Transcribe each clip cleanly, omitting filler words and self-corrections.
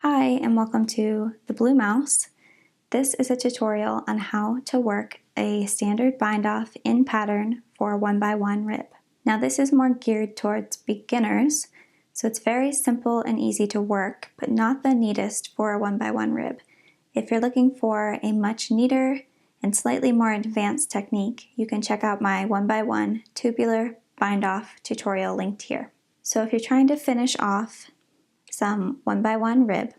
Hi, and welcome to the Blue Mouse. This is a tutorial on how to work a standard bind-off in pattern for a 1x1 rib. Now this is more geared towards beginners, so it's very simple and easy to work, but not the neatest for a 1x1 rib. If you're looking for a much neater and slightly more advanced technique, you can check out my 1x1 tubular bind-off tutorial linked here. So if you're trying to finish off some 1x1 rib,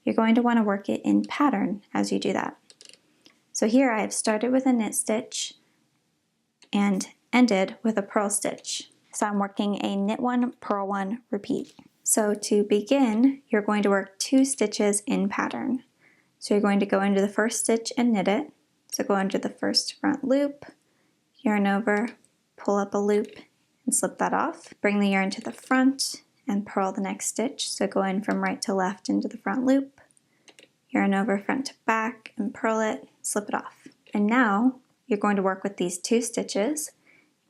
you're going to want to work it in pattern as you do that. So here I have started with a knit stitch and ended with a purl stitch. So I'm working a knit one, purl one, repeat. So to begin, you're going to work 2 stitches in pattern. So you're going to go into the first stitch and knit it. So go under the first front loop, yarn over, pull up a loop and slip that off. Bring the yarn to the front and purl the next stitch. So go in from right to left into the front loop, yarn over front to back and purl it, slip it off. And now you're going to work with these 2 stitches,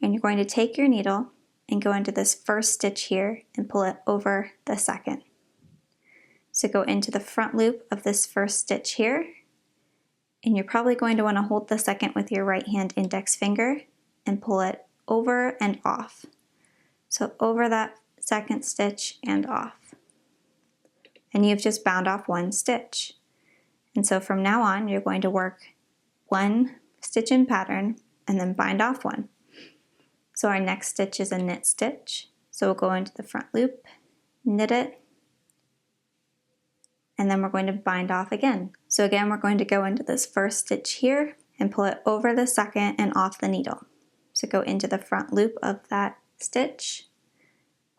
and you're going to take your needle and go into this first stitch here and pull it over the second. So go into the front loop of this first stitch here, and you're probably going to want to hold the second with your right hand index finger and pull it over and off. So over that second stitch and off. And you've just bound off 1 stitch. And so from now on, you're going to work 1 stitch in pattern and then bind off 1. So our next stitch is a knit stitch. So we'll go into the front loop, knit it, and then we're going to bind off again. So again, we're going to go into this first stitch here and pull it over the second and off the needle. So go into the front loop of that stitch,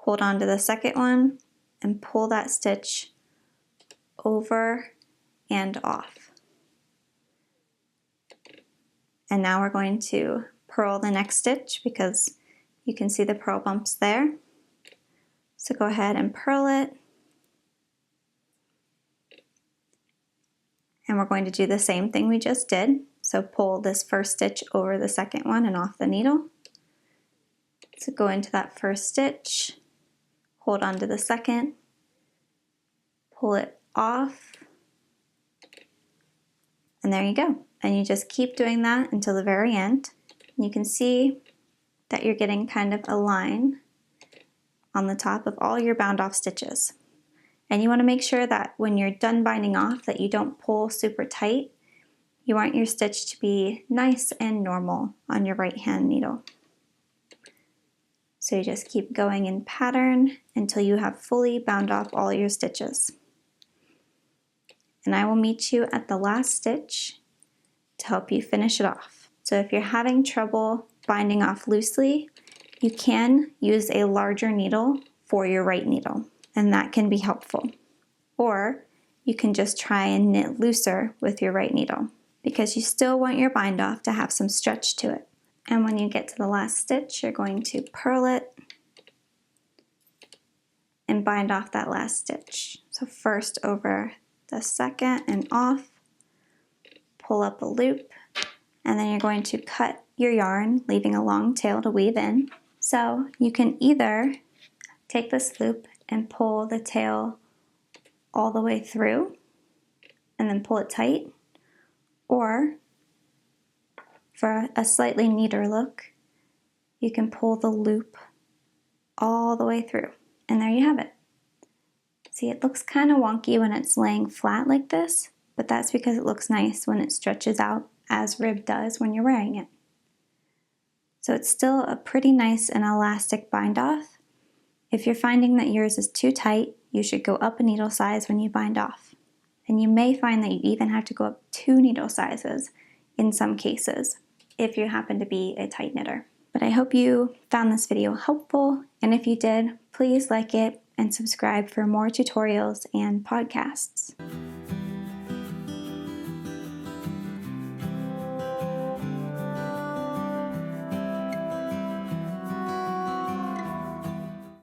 hold on to the second one and pull that stitch over and off. And now we're going to purl the next stitch because you can see the purl bumps there. So go ahead and purl it. And we're going to do the same thing we just did. So pull this first stitch over the second one and off the needle. So go into that first stitch, hold on to the second, pull it off, and there you go. And you just keep doing that until the very end. You can see that you're getting kind of a line on the top of all your bound off stitches. And you want to make sure that when you're done binding off that you don't pull super tight. You want your stitch to be nice and normal on your right hand needle. So you just keep going in pattern until you have fully bound off all your stitches. And I will meet you at the last stitch to help you finish it off. So if you're having trouble binding off loosely, you can use a larger needle for your right needle, and that can be helpful. Or you can just try and knit looser with your right needle, because you still want your bind off to have some stretch to it. And when you get to the last stitch, you're going to purl it and bind off that last stitch. So first over the second and off, pull up a loop, and then you're going to cut your yarn, leaving a long tail to weave in. So you can either take this loop and pull the tail all the way through and then pull it tight, or for a slightly neater look, you can pull the loop all the way through. And there you have it. See, it looks kind of wonky when it's laying flat like this, but that's because it looks nice when it stretches out as rib does when you're wearing it. So it's still a pretty nice and elastic bind off. If you're finding that yours is too tight, you should go up a needle size when you bind off. And you may find that you even have to go up 2 needle sizes in some cases, if you happen to be a tight knitter. But I hope you found this video helpful, and if you did, please like it and subscribe for more tutorials and podcasts.